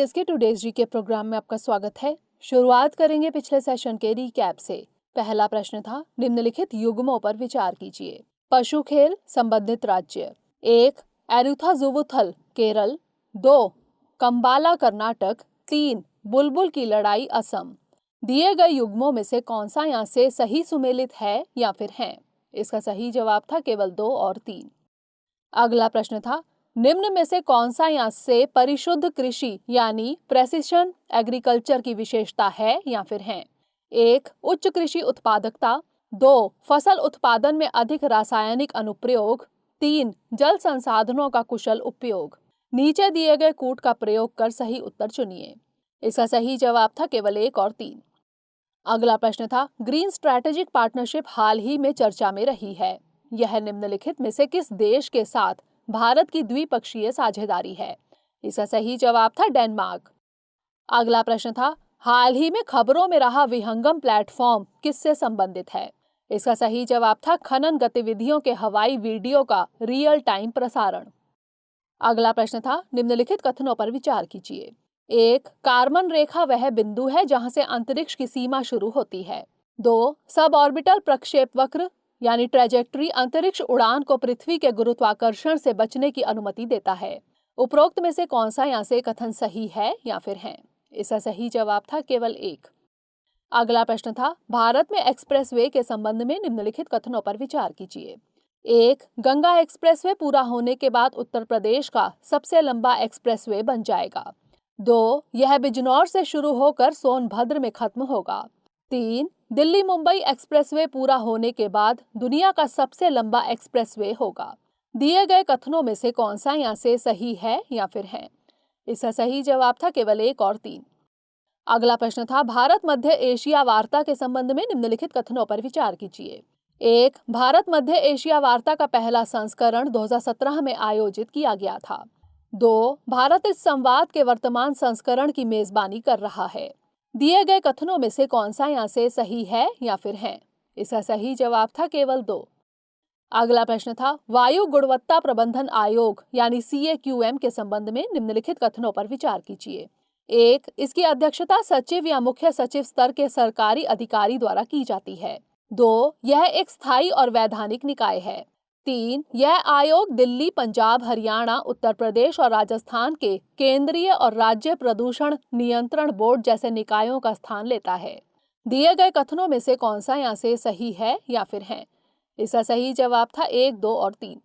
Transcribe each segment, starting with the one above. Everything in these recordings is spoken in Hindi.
जीएस के टुडेज जी के प्रोग्राम में आपका स्वागत है। शुरुआत करेंगे पिछले सेशन के रिकैप से। पहला प्रश्न था, निम्नलिखित युग्मों पर विचार कीजिए। पशु खेल संबंधित राज्य। 1. एरुथाजुवुथल केरल। 2. कंबाला कर्नाटक। 3. बुलबुल की लड़ाई असम। दिए गए युग्मों में से कौन सा यहाँ से सही सुमेलित है या फिर है? इसका सही जवाब था केवल 2 और 3। अगला प्रश्न था, निम्न में से कौन सा यहाँ से परिशुद्ध कृषि यानी प्रेसिशन एग्रीकल्चर की विशेषता है या फिर है? 1. उच्च कृषि उत्पादकता। 2. फसल उत्पादन में अधिक रासायनिक अनुप्रयोग। 3. जल संसाधनों का कुशल उपयोग। नीचे दिए गए कूट का प्रयोग कर सही उत्तर चुनिए। इसका सही जवाब था केवल 1 और 3। अगला प्रश्न था, ग्रीन स्ट्रैटेजिक पार्टनरशिप हाल ही में चर्चा में रही है। यह निम्नलिखित में से किस देश के साथ भारत की द्विपक्षीय साझेदारी है? इसका सही जवाब था डेनमार्क। अगला प्रश्न था, हाल ही में खबरों में रहा विहंगम प्लेटफॉर्म किससे संबंधित है? इसका सही जवाब था खनन गतिविधियों के हवाई वीडियो का रियल टाइम प्रसारण। अगला प्रश्न था, निम्नलिखित कथनों पर विचार कीजिए। 1. कार्बन रेखा वह बिंदु है जहां से अंतरिक्ष की सीमा शुरू होती है। 2. सब ऑर्बिटल प्रक्षेप वक्र यानी ट्रेजेक्ट्री अंतरिक्ष उड़ान को पृथ्वी के गुरुत्वाकर्षण से बचने की अनुमति देता है। उपरोक्त में से कौन सा यहाँ से कथन सही है या फिर है? इसका सही जवाब था केवल 1। अगला प्रश्न था, भारत में एक्सप्रेसवे के संबंध में निम्नलिखित कथनों पर विचार कीजिए। 1. गंगा एक्सप्रेसवे पूरा होने के बाद उत्तर प्रदेश का सबसे लंबा एक्सप्रेसवे बन जाएगा। 2. यह बिजनौर से शुरू होकर सोनभद्र में खत्म होगा। 3. दिल्ली मुंबई एक्सप्रेसवे पूरा होने के बाद दुनिया का सबसे लंबा एक्सप्रेसवे होगा। दिए गए कथनों में से कौन सा यहाँ से सही है या फिर है? इसका सही जवाब था केवल 1 और 3। अगला प्रश्न था, भारत मध्य एशिया वार्ता के संबंध में निम्नलिखित कथनों पर विचार कीजिए। 1. भारत मध्य एशिया वार्ता का पहला संस्करण 2017 में आयोजित किया गया था। 2. भारत इस संवाद के वर्तमान संस्करण की मेजबानी कर रहा है। दिए गए कथनों में से कौन सा यहाँ से सही है या फिर है? इसका सही जवाब था केवल 2। अगला प्रश्न था, वायु गुणवत्ता प्रबंधन आयोग यानी CAQM के संबंध में निम्नलिखित कथनों पर विचार कीजिए। 1. इसकी अध्यक्षता सचिव या मुख्य सचिव स्तर के सरकारी अधिकारी द्वारा की जाती है। 2. यह एक स्थायी और वैधानिक निकाय है। 3. यह आयोग दिल्ली, पंजाब, हरियाणा, उत्तर प्रदेश और राजस्थान के केंद्रीय और राज्य प्रदूषण नियंत्रण बोर्ड जैसे निकायों का स्थान लेता है। दिए गए कथनों में से कौन सा यहाँ से सही है या फिर है? इसका सही जवाब था 1, 2 और 3।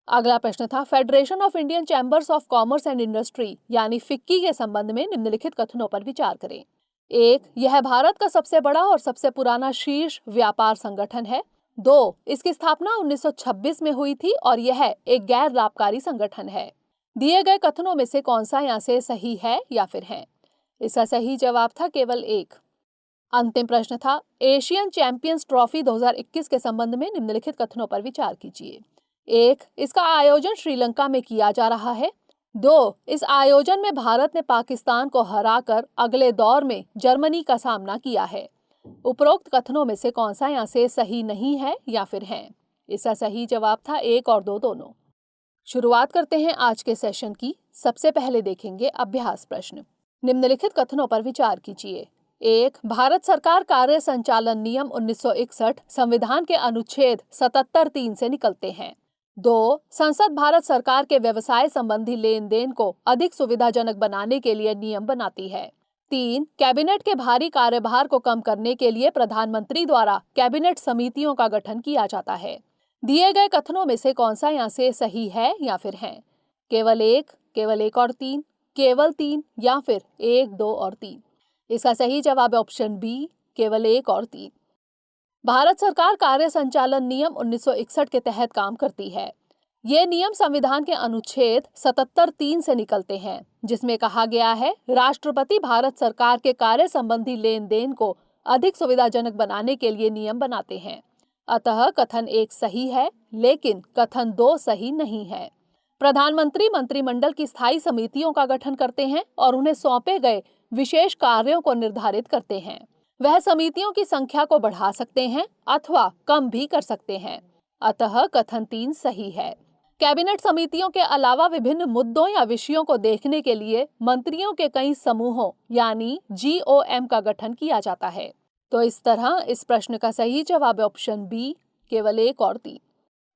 अगला प्रश्न था, federation of Indian chambers of commerce and industry यानी फिक्की के संबंध में निम्नलिखित कथनों पर विचार करें। 1. यह भारत का सबसे बड़ा और सबसे पुराना शीर्ष व्यापार संगठन है। 2. इसकी स्थापना 1926 में हुई थी और यह एक गैर लाभकारी संगठन है। दिए गए कथनों में से कौन सा यहाँ से सही है या फिर है? इसका सही जवाब था केवल 1। अंतिम प्रश्न था, एशियन चैंपियंस ट्रॉफी 2021 के संबंध में निम्नलिखित कथनों पर विचार कीजिए। 1. इसका आयोजन श्रीलंका में किया जा रहा है। 2. इस आयोजन में भारत ने पाकिस्तान को हराकर अगले दौर में जर्मनी का सामना किया है। उपरोक्त कथनों में से कौन सा यहाँ से सही नहीं है या फिर है? इसका सही जवाब था 1 और 2 दोनों। शुरुआत करते हैं आज के सेशन की। सबसे पहले देखेंगे अभ्यास प्रश्न। निम्नलिखित कथनों पर विचार कीजिए। 1. भारत सरकार कार्य संचालन नियम 1961 संविधान के अनुच्छेद 77(3) से निकलते हैं। 2. संसद भारत सरकार के व्यवसाय संबंधी लेन देन को अधिक सुविधाजनक बनाने के लिए नियम बनाती है। 3. कैबिनेट के भारी कार्यभार को कम करने के लिए प्रधानमंत्री द्वारा कैबिनेट समितियों का गठन किया जाता है। दिए गए कथनों में से कौन सा यहाँ से सही है या फिर है? केवल 1 और 3, केवल 3 या फिर 1, 2 और 3? इसका सही जवाब है ऑप्शन बी, केवल 1 और 3। भारत सरकार कार्य संचालन नियम 1961 के तहत काम करती है। ये नियम संविधान के अनुच्छेद 77(3) से निकलते हैं, जिसमें कहा गया है, राष्ट्रपति भारत सरकार के कार्य संबंधी लेन देन को अधिक सुविधाजनक बनाने के लिए नियम बनाते हैं। अतः कथन 1 सही है, लेकिन कथन 2 सही नहीं है। प्रधानमंत्री मंत्रिमंडल की स्थायी समितियों का गठन करते हैं और उन्हें सौंपे गए विशेष कार्यों को निर्धारित करते हैं। वह समितियों की संख्या को बढ़ा सकते हैं अथवा कम भी कर सकते हैं। अतः कथन 3 सही है। कैबिनेट समितियों के अलावा विभिन्न मुद्दों या विषयों को देखने के लिए मंत्रियों के कई समूहों यानी GOM का गठन किया जाता है। तो इस तरह इस प्रश्न का सही जवाब है ऑप्शन बी, केवल 1 और 3।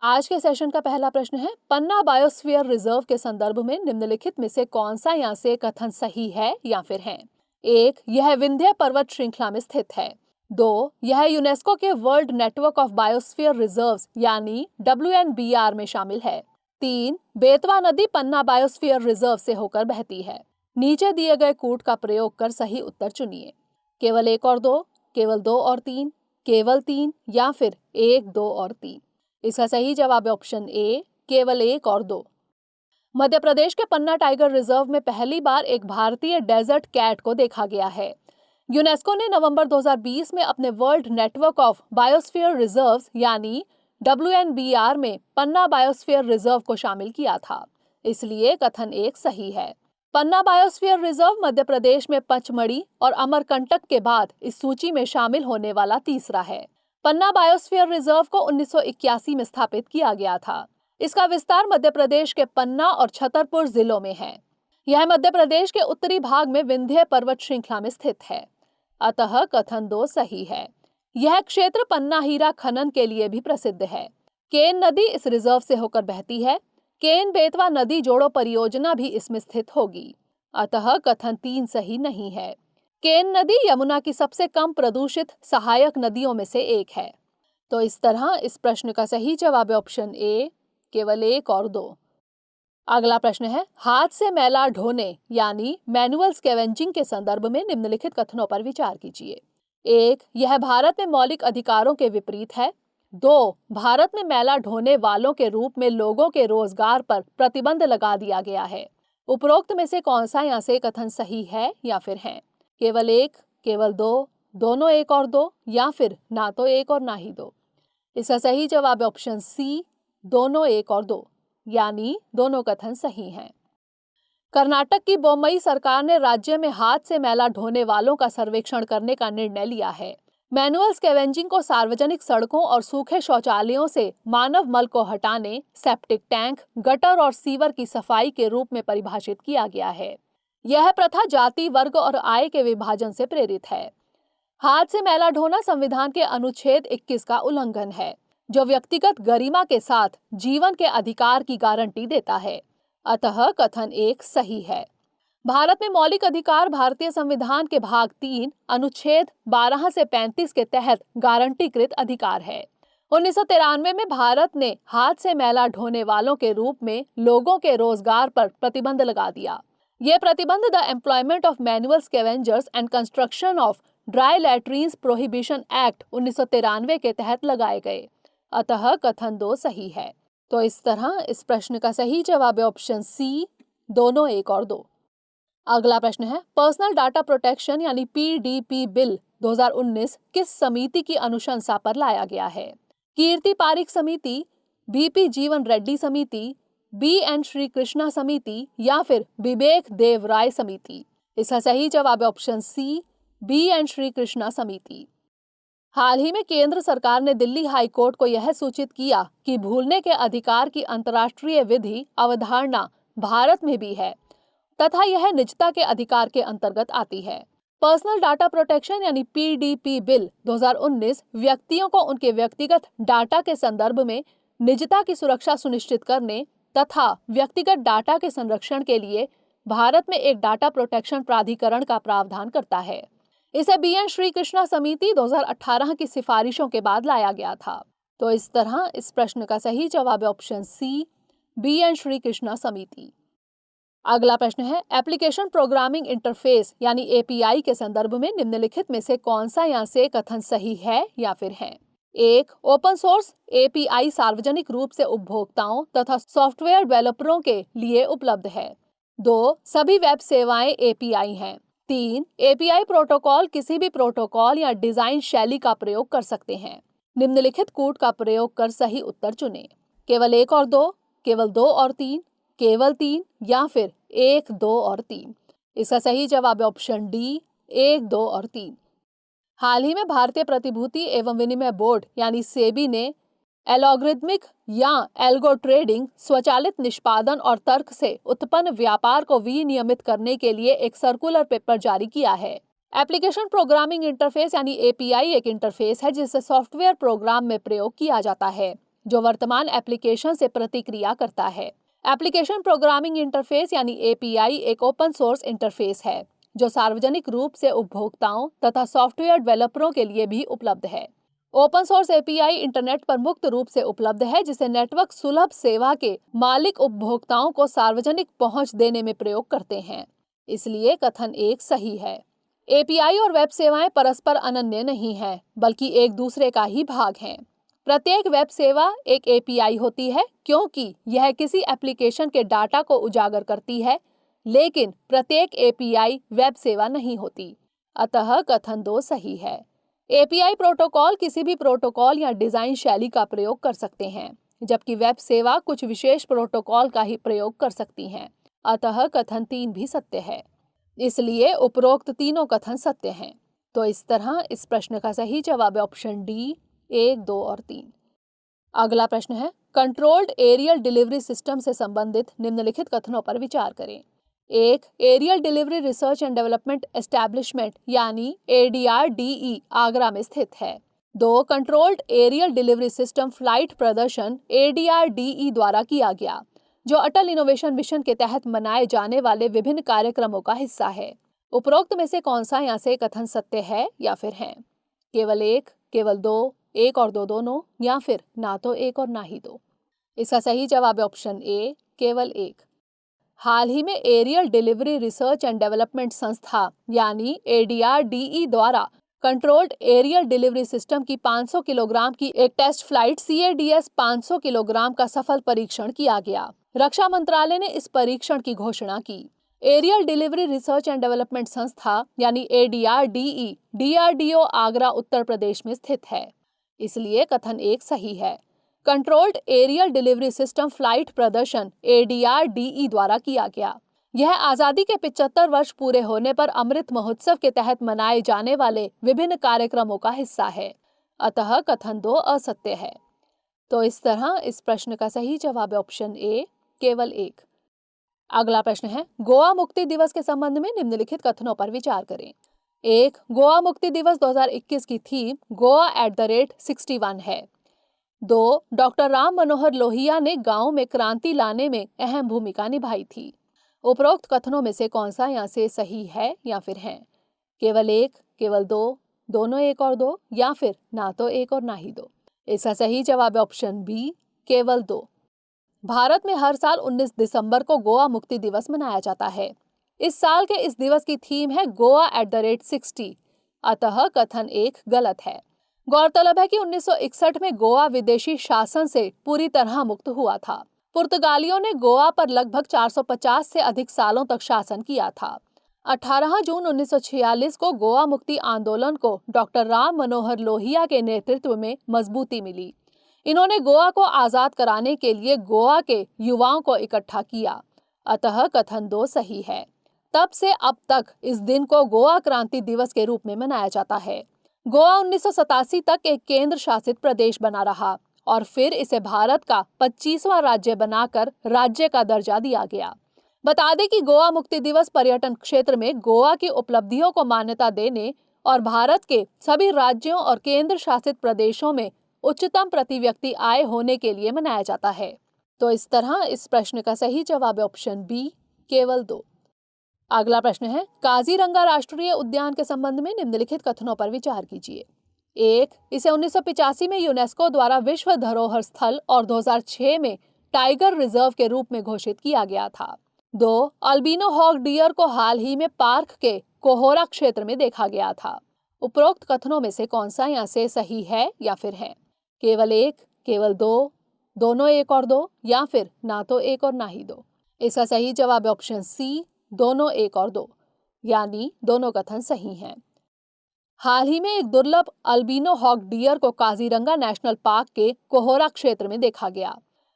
आज के सेशन का पहला प्रश्न है, पन्ना बायोस्फीयर रिजर्व के संदर्भ में निम्नलिखित में से कौन सा यहाँ से कथन सही है या फिर है? 1. यह विंध्य पर्वत श्रृंखला में स्थित है। 2. यह यूनेस्को के world network of biosphere reserves यानी WNBR में शामिल है। 3. बेतवा नदी पन्ना बायोस्फीयर रिजर्व से होकर बहती है। नीचे दिए गए कूट का प्रयोग कर सही उत्तर चुनिए। केवल 1 और 2, केवल 2 और 3, केवल 3 या फिर 1, 2 और 3। इसका सही जवाब है ऑप्शन ए, केवल 1 और 2। मध्य प्रदेश के पन्ना टाइगर रिजर्व में पहली बार एक भारतीय डेजर्ट कैट को देखा गया है। यूनेस्को ने नवंबर 2020 में अपने world network of biosphere reserves यानी WNBR में पन्ना बायोस्फीयर रिजर्व को शामिल किया था, इसलिए कथन 1 सही है। पन्ना बायोस्फीयर रिजर्व मध्य प्रदेश में पचमढ़ी और अमरकंटक के बाद इस सूची में शामिल होने वाला तीसरा है। पन्ना बायोस्फीयर रिजर्व को 1981 में स्थापित किया गया था। इसका विस्तार मध्य प्रदेश के पन्ना और छतरपुर जिलों में है। यह मध्य प्रदेश के उत्तरी भाग में विंध्य पर्वत श्रृंखला में स्थित है, अतः कथन 2 सही है। यह क्षेत्र पन्ना हीरा खनन के लिए भी प्रसिद्ध है। केन नदी इस रिजर्व से होकर बहती है। केन बेतवा नदी जोड़ो परियोजना भी इसमें स्थित होगी, अतः कथन 3 सही नहीं है। केन नदी यमुना की सबसे कम प्रदूषित सहायक नदियों में से एक है। तो इस तरह इस प्रश्न का सही जवाब है ऑप्शन ए, केवल 1 और 2। अगला प्रश्न है, हाथ से मैला ढोने यानी मैनुअल स्कैवेंजिंग के संदर्भ में निम्नलिखित कथनों पर विचार कीजिए। 1. यह भारत में मौलिक अधिकारों के विपरीत है। 2. भारत में मैला ढोने वालों के रूप में लोगों के रोजगार पर प्रतिबंध लगा दिया गया है। उपरोक्त में से कौन सा यहाँ से कथन सही है या फिर है? केवल 1, केवल 2, दोनों 1 और 2 या फिर ना तो 1 और ना ही 2। इसका सही जवाब है ऑप्शन सी, दोनों 1 और 2, यानी दोनों कथन सही हैं। कर्नाटक की बोम्मई सरकार ने राज्य में हाथ से मैला ढोने वालों का सर्वेक्षण करने का निर्णय लिया है। मैनुअल स्कैवेंजिंग को सार्वजनिक सड़कों और सूखे शौचालयों से मानव मल को हटाने, सेप्टिक टैंक, गटर और सीवर की सफाई के रूप में परिभाषित किया गया है। यह प्रथा जाति, वर्ग और आय के विभाजन से प्रेरित है। हाथ से मैला ढोना संविधान के अनुच्छेद 21 का उल्लंघन है, जो व्यक्तिगत गरिमा के साथ जीवन के अधिकार की गारंटी देता है, अतः कथन 1 सही है। भारत में मौलिक अधिकार भारतीय संविधान के भाग 3 अनुच्छेद 12 से 35 के तहत गारंटीकृत अधिकार है। 1993 में भारत ने हाथ से मैला ढोने वालों के रूप में लोगों के रोजगार पर प्रतिबंध लगा दिया। ये प्रतिबंध the employment of manual scavengers and construction of dry latrines prohibition act 1993 के तहत लगाए गए, अतः कथन 2 सही है। तो इस तरह इस प्रश्न का सही जवाब है ऑप्शन सी, दोनों 1 और 2। अगला प्रश्न है, पर्सनल डाटा प्रोटेक्शन यानी PDP बिल 2019 किस समिति की अनुशंसा पर लाया गया है? कीर्ति पारिक समिति, BP जीवन रेड्डी समिति, BN श्री कृष्णा समिति या फिर विवेक देव राय समिति? इसका सही जवाब है option C, BN Shri Krishna समिति। हाल ही में केंद्र सरकार ने दिल्ली हाई कोर्ट को यह सूचित किया कि भूलने के अधिकार की अंतर्राष्ट्रीय विधि अवधारणा भारत में भी है तथा यह निजता के अधिकार के अंतर्गत आती है। पर्सनल डाटा प्रोटेक्शन यानी PDP बिल 2019 व्यक्तियों को उनके व्यक्तिगत डाटा के संदर्भ में निजता की सुरक्षा सुनिश्चित करने तथा व्यक्तिगत डाटा के संरक्षण के लिए भारत में एक डाटा प्रोटेक्शन प्राधिकरण का प्रावधान करता है। इसे BN श्री कृष्णा समिति 2018 की सिफारिशों के बाद लाया गया था। तो इस तरह इस प्रश्न का सही जवाब है option C, BN Shri Krishna समिति। अगला प्रश्न है, एप्लीकेशन प्रोग्रामिंग इंटरफेस यानी API के संदर्भ में निम्नलिखित में से कौन सा यहाँ से कथन सही है या फिर है? 1. ओपन सोर्स API सार्वजनिक रूप से उपभोक्ताओं तथा सॉफ्टवेयर डेवलपरों के लिए उपलब्ध है। 2. सभी वेब सेवाएं API हैं। 3. API प्रोटोकॉल किसी भी प्रोटोकॉल या डिजाइन शैली का प्रयोग कर सकते हैं। निम्नलिखित कूट का प्रयोग कर सही उत्तर चुनें। केवल 1 और 2, केवल 2 और 3, केवल 3 या फिर 1, 2 और 3। इसका सही जवाब है ऑप्शन डी, 1, 2 और 3। हाल ही में भारतीय प्रतिभूति एवं विनिमय बोर्ड यानी सेबी ने एल्गोरिथमिक या एल्गो ट्रेडिंग स्वचालित निष्पादन और तर्क से उत्पन्न व्यापार को विनियमित करने के लिए एक सर्कुलर पेपर जारी किया है। एप्लीकेशन प्रोग्रामिंग इंटरफेस यानी एपीआई एक इंटरफेस है जिसे सॉफ्टवेयर प्रोग्राम में प्रयोग किया जाता है जो वर्तमान एप्लीकेशन से प्रतिक्रिया करता है। एप्लीकेशन प्रोग्रामिंग इंटरफेस यानी एपीआई एक ओपन सोर्स इंटरफेस है जो सार्वजनिक रूप से उपभोक्ताओं तथा सॉफ्टवेयर डेवलपरों के लिए भी उपलब्ध है। ओपन सोर्स एपीआई इंटरनेट पर मुक्त रूप से उपलब्ध है जिसे नेटवर्क सुलभ सेवा के मालिक उपभोक्ताओं को सार्वजनिक पहुंच देने में प्रयोग करते हैं। इसलिए कथन एक सही है। एपीआई और वेब सेवाएं परस्पर अनन्य नहीं हैं, बल्कि एक दूसरे का ही भाग हैं। प्रत्येक वेब सेवा एक एपीआई होती है क्योंकि यह किसी एप्लीकेशन के डाटा को उजागर करती है, लेकिन प्रत्येक एपीआई वेब सेवा नहीं होती। अतः कथन 2 सही है। एपीआई प्रोटोकॉल किसी भी प्रोटोकॉल या डिजाइन शैली का प्रयोग कर सकते हैं, जबकि वेब सेवा कुछ विशेष प्रोटोकॉल का ही प्रयोग कर सकती हैं। अतः कथन 3 भी सत्य है। इसलिए उपरोक्त तीनों कथन सत्य हैं। तो इस तरह इस प्रश्न का सही जवाब है ऑप्शन डी 1, 2 और 3। अगला प्रश्न है कंट्रोल्ड एरियल डिलीवरी सिस्टम से संबंधित निम्नलिखित कथनों पर विचार करें। 1. Aerial delivery research and development establishment यानी ADRDE आगरा में स्थित है। 2. Controlled aerial delivery system flight प्रदर्शन ADRDE द्वारा किया गया, जो अटल इनोवेशन मिशन के तहत मनाए जाने वाले विभिन्न कार्यक्रमों का हिस्सा है। उपरोक्त में से कौन सा यहाँ से कथन सत्य है या फिर है? केवल 1, केवल 2, 1 और 2 दोनों, या फिर ना तो 1 और ना ही 2। इसका सही जवाब है ऑप्शन ए, केवल 1। हाल ही में aerial delivery research and development संस्था यानी ADRDE द्वारा कंट्रोल्ड एरियल डिलीवरी सिस्टम की 500 किलोग्राम की एक टेस्ट फ्लाइट CADS 500 किलोग्राम का सफल परीक्षण किया गया। रक्षा मंत्रालय ने इस परीक्षण की घोषणा की। Aerial delivery research and development संस्था यानी ADRDE DRDO आगरा उत्तर प्रदेश में स्थित है। इसलिए कथन 1 सही है। Controlled aerial delivery system flight प्रदर्शन ADRDE द्वारा किया गया। यह आजादी के 75 वर्ष पूरे होने पर अमृत महोत्सव के तहत मनाए जाने वाले विभिन्न कार्यक्रमों का हिस्सा है। अतः कथन 2 असत्य है। तो इस तरह इस प्रश्न का सही जवाब है ऑप्शन ए, केवल 1। अगला प्रश्न है गोवा मुक्ति दिवस के संबंध में निम्नलिखित कथनों पर विचार करें। 1. गोवा मुक्ति दिवस 2021 की थीम गोवा @61 है। 2. डॉक्टर राम मनोहर लोहिया ने गांव में क्रांति लाने में अहम भूमिका निभाई थी। उपरोक्त कथनों में से कौन सा यहाँ से सही है या फिर है? केवल 1, केवल 2, दोनों 1 और 2, या फिर ना तो 1 और ना ही 2। इसका सही जवाब है ऑप्शन बी, केवल 2। भारत में हर साल 19 दिसंबर को गोवा मुक्ति दिवस मनाया जाता है। इस साल के इस दिवस की थीम है गोवा @60। अतः कथन 1 गलत है। गौरतलब है कि 1961 में गोवा विदेशी शासन से पूरी तरह मुक्त हुआ था। पुर्तगालियों ने गोवा पर लगभग 450 से अधिक सालों तक शासन किया था। 18 जून 1946 को गोवा मुक्ति आंदोलन को डॉक्टर राम मनोहर लोहिया के नेतृत्व में मजबूती मिली। इन्होंने गोवा को आजाद कराने के लिए गोवा के युवाओं को इकट्ठा किया। अतः कथन 2 सही है। तब से अब तक इस दिन को गोवा क्रांति दिवस के रूप में मनाया जाता है। गोवा 1987 तक एक केंद्र शासित प्रदेश बना रहा और फिर इसे भारत का 25वां राज्य बनाकर राज्य का दर्जा दिया गया। बता दें कि गोवा मुक्ति दिवस पर्यटन क्षेत्र में गोवा की उपलब्धियों को मान्यता देने और भारत के सभी राज्यों और केंद्र शासित प्रदेशों में उच्चतम प्रति व्यक्ति आय होने के लिए मनाया जाता है। तो इस तरह इस प्रश्न का सही जवाब है ऑप्शन बी, केवल 2। अगला प्रश्न है काजीरंगा राष्ट्रीय उद्यान के संबंध में निम्नलिखित कथनों पर विचार कीजिए। 1. इसे 1985 में यूनेस्को द्वारा विश्व धरोहर स्थल और 2006 में टाइगर रिजर्व के रूप में घोषित किया गया था। 2. अल्बिनो हॉग डियर को हाल ही में पार्क के कोहोरा क्षेत्र में देखा गया था। उपरोक्त कथनों में से कौन सा यहाँ से सही है या फिर है? केवल 1, केवल 2, दोनों 1 और 2, या फिर ना तो 1 और ना ही 2। इसका सही जवाब है ऑप्शन सी, दोनों 1 और 2, यानी दोनों कथन सही हैं। हाल ही में एक दुर्लभ अल्बिनो हॉग डियर को काजीरंगा नेशनल पार्क के कोहोरा क्षेत्र में देखा गया।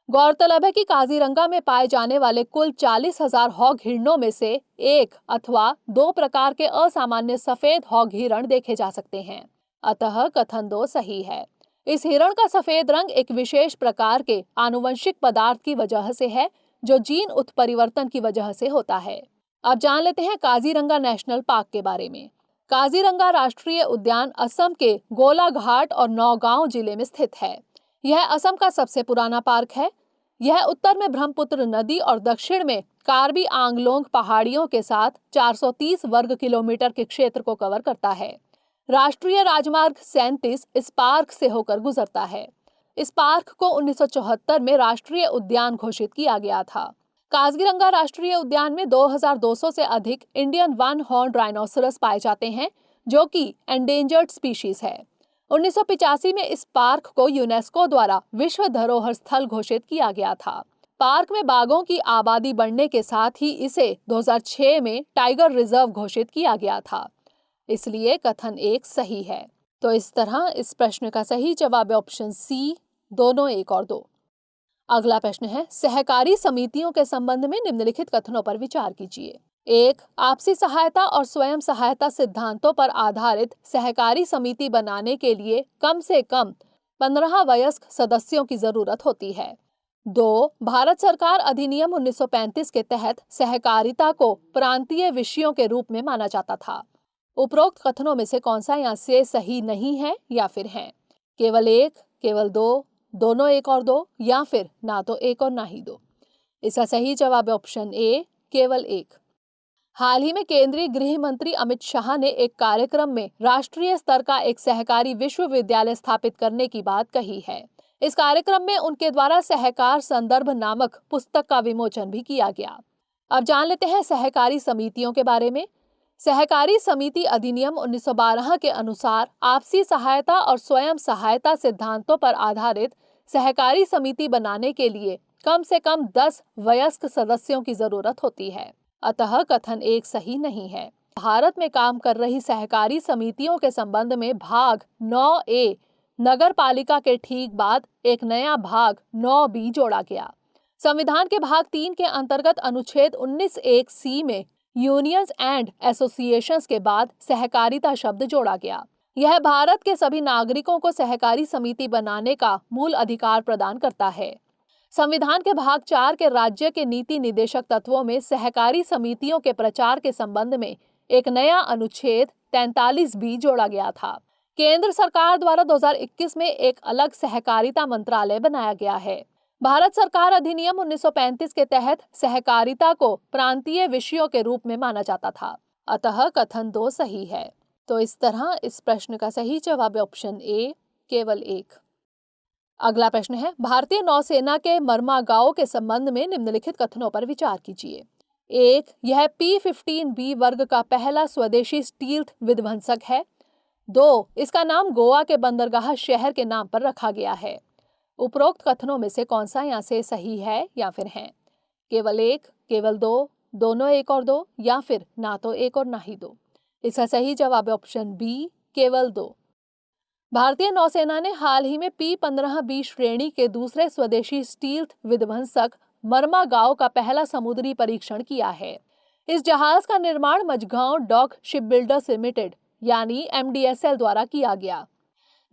गौरतलब है कि काजीरंगा में पाए जाने वाले कुल 40,000 हॉग हिरणों में से 1 अथवा 2 प्रकार के असामान्य सफेद हॉग हिरण देखे जा सकते हैं। अतः कथन 2 सही है। इस हिरण का सफेद रंग एक विशेष प्रकार के आनुवंशिक पदार्थ की वजह से है, जो जीन उत्परिवर्तन की वजह से होता है। अब जान लेते हैं काजीरंगा नेशनल पार्क के बारे में। काजीरंगा राष्ट्रीय उद्यान असम के गोलाघाट और नौगांव जिले में स्थित है। यह असम का सबसे पुराना पार्क है। यह उत्तर में ब्रह्मपुत्र नदी और दक्षिण में कार्बी आंगलोंग पहाड़ियों के साथ 430 वर्ग किलोमीटर के क्षेत्र को कवर करता है। राष्ट्रीय राजमार्ग 37 इस पार्क से होकर गुजरता है। इस पार्क को 1974 में राष्ट्रीय उद्यान घोषित किया गया था। काजीरंगा राष्ट्रीय उद्यान में 2200 से अधिक इंडियन वन हॉर्न राइनोसरस पाए जाते हैं, जो कि एंडेंजर्ड स्पीशीज है। 1985 में इस पार्क को यूनेस्को द्वारा विश्व धरोहर स्थल घोषित किया गया था। पार्क में बाघों की आबादी बढ़ने के साथ ही इसे 2006 में टाइगर रिजर्व घोषित किया गया था। इसलिए कथन 1 सही है। तो इस तरह इस प्रश्न का सही जवाब है ऑप्शन सी, दोनों 1 और 2। अगला प्रश्न है, सहकारी समितियों के संबंध में निम्नलिखित कथनों पर विचार कीजिए। 1. आपसी सहायता और स्वयं सहायता सिद्धांतों पर आधारित सहकारी समिति बनाने के लिए कम से कम 15 वयस्क सदस्यों की जरूरत होती है। 2. भारत सरकार अधिनियम 1935 के तहत सहकारिता को प्रांतीय विषयों के रूप में माना जाता था। उपरोक्त कथनों में से कौन सा यहाँ से सही नहीं है या फिर है? केवल 1, केवल 2, दोनों 1 और 2, या फिर ना तो 1 और ना ही 2। इसका सही जवाब है ऑप्शन ए, केवल 1। हाल ही में केंद्रीय गृह मंत्री अमित शाह ने एक कार्यक्रम में राष्ट्रीय स्तर का एक सहकारी विश्वविद्यालय स्थापित करने की बात कही है। इस कार्यक्रम में उनके द्वारा सहकार संदर्भ नामक पुस्तक का विमोचन भी किया गया। अब जान लेते हैं सहकारी समितियों के बारे में। सहकारी समिति अधिनियम 1912 के अनुसार आपसी सहायता और स्वयं सहायता सिद्धांतों पर आधारित सहकारी समिति बनाने के लिए कम से कम 10 वयस्क सदस्यों की जरूरत होती है। अतः कथन 1 सही नहीं है। भारत में काम कर रही सहकारी समितियों के संबंध में भाग 9A नगर पालिका के ठीक बाद एक नया भाग 9B जोड़ा गया। संविधान के भाग 3 के अंतर्गत अनुच्छेद 19(1)(c) में यूनियंस एंड एसोसिएशंस के बाद सहकारिता शब्द जोड़ा गया। यह भारत के सभी नागरिकों को सहकारी समिति बनाने का मूल अधिकार प्रदान करता है। संविधान के भाग 4 के राज्य के नीति निदेशक तत्वों में सहकारी समितियों के प्रचार के संबंध में एक नया अनुच्छेद 43B जोड़ा गया था। केंद्र सरकार द्वारा 2021 में एक अलग सहकारिता मंत्रालय बनाया गया है। भारत सरकार अधिनियम 1935 के तहत सहकारिता को प्रांतीय विषयों के रूप में माना जाता था। अतः कथन 2 सही है। तो इस तरह इस प्रश्न का सही जवाब है ऑप्शन ए, केवल 1। अगला प्रश्न है, भारतीय नौसेना के मर्मागांव के संबंध में निम्नलिखित कथनों पर विचार कीजिए। 1. यह P-15B वर्ग का पहला स्वदेशी स्टील्थ विध्वंसक है। 2. इसका नाम गोवा के बंदरगाह शहर के नाम पर रखा गया है। उपरोक्त कथनों में से कौन सा यहाँ से सही है या फिर है? केवल 1, केवल 2, दोनों 1 और 2, या फिर ना तो 1 और ना ही 2। इसका सही जवाब है ऑप्शन बी, केवल 2। भारतीय नौसेना ने हाल ही में P-15B श्रेणी के दूसरे स्वदेशी स्टील्थ विध्वंसक मर्मागांव का पहला समुद्री परीक्षण किया है। इस जहाज का निर्माण मझगांव डॉक शिपबिल्डर्स लिमिटेड यानी MDSL द्वारा किया गया।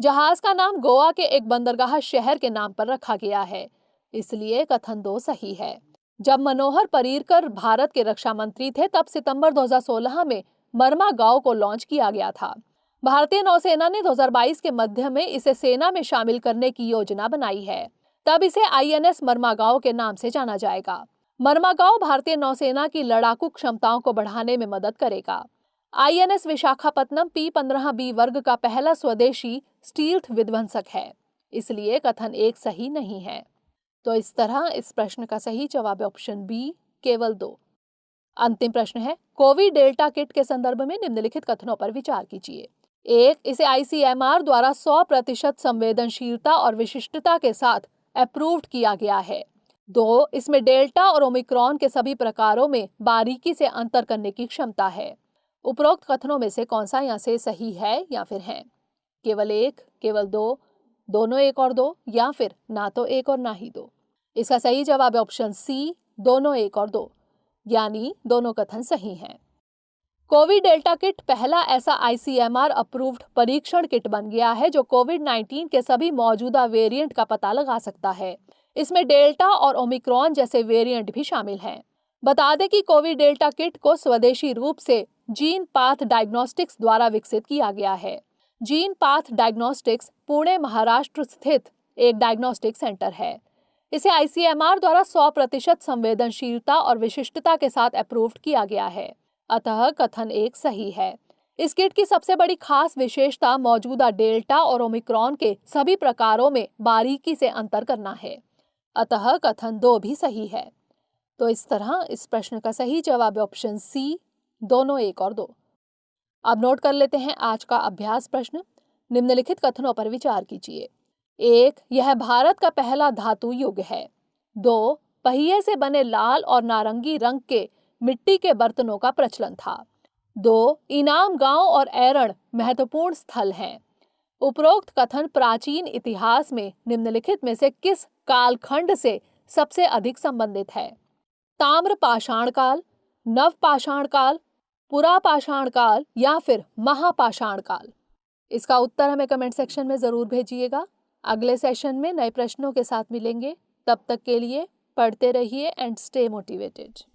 जहाज का नाम गोवा के एक बंदरगाह शहर के नाम पर रखा गया है। इसलिए कथन 2 सही है। जब मनोहर पर्रिकर भारत के रक्षा मंत्री थे, तब सितंबर 2016 में मर्मागांव को लॉन्च किया गया था। भारतीय नौसेना ने 2022 के मध्य में इसे सेना में शामिल करने की योजना बनाई है। तब इसे INS मर्मागांव के नाम से जाना जाएगा। मर्मागांव भारतीय नौसेना की लड़ाकू क्षमताओं को बढ़ाने में मदद करेगा। INS विशाखापत्तनम P-15B वर्ग का पहला स्वदेशी स्टील्थ विध्वंसक है। इसलिए कथन 1 सही नहीं है। तो इस तरह इस प्रश्न का सही जवाब है ऑप्शन बी, केवल 2। अंतिम प्रश्न है, कोविड डेल्टा किट के संदर्भ में निम्नलिखित कथनों पर विचार कीजिए। 1. इसे ICMR द्वारा 100% संवेदनशीलता और विशिष्टता के साथ अप्रूव्ड किया गया है। 2. इसमें डेल्टा और ओमिक्रॉन के सभी प्रकारों में बारीकी से अंतर करने की क्षमता है। उपरोक्त कथनों में से कौन सा यहाँ से सही है या फिर है? केवल 1, केवल 2, दोनों 1 और 2, या फिर ना तो 1 और ना ही 2। इसका सही जवाब है ऑप्शन सी, दोनों 1 और 2, यानी दोनों कथन सही हैं। कोविड डेल्टा किट पहला ऐसा ICMR अप्रूव्ड परीक्षण किट बन गया है जो कोविड-19 के सभी मौजूदा वेरिएंट का पता लगा सकता है। इसमें डेल्टा और ओमिक्रॉन जैसे वेरिएंट भी शामिल हैं। बता दें कि कोविड डेल्टा किट को स्वदेशी रूप से जीन पाथ डायग्नोस्टिक्स द्वारा विकसित किया गया है। Gene path diagnostics Pune, Maharashtra स्थित एक डायग्नोस्टिक सेंटर है। इसे ICMR द्वारा 100% संवेदनशीलता और विशिष्टता के साथ अप्रूव्ड किया गया है। अतः कथन एक सही है। इस किट की सबसे बड़ी खास विशेषता मौजूदा डेल्टा और ओमिक्रॉन के सभी प्रकारों में बारीकी से अंतर करना है। अतः कथन 2 भी सही है। तो इस तरह इस प्रश्न का सही जवाब है ऑप्शन सी, दोनों 1 और 2। अब नोट कर लेते हैं आज का अभ्यास प्रश्न। निम्नलिखित कथनों पर विचार कीजिए। 1. यह भारत का पहला धातु युग है। 2. पहिए से बने लाल और नारंगी रंग के मिट्टी के बर्तनों का प्रचलन था। 2. इनाम गांव और ऐरण महत्वपूर्ण स्थल हैं। उपरोक्त कथन प्राचीन इतिहास में निम्नलिखित में से किस कालखंड से सबसे अधिक संबंधित है? ताम्र पाषाण काल, नव पाषाण काल, पुरा पाषाण काल या फिर महापाषाण काल? इसका उत्तर हमें कमेंट सेक्शन में जरूर भेजिएगा। अगले सेशन में नए प्रश्नों के साथ मिलेंगे। तब तक के लिए पढ़ते रहिए एंड स्टे मोटिवेटेड।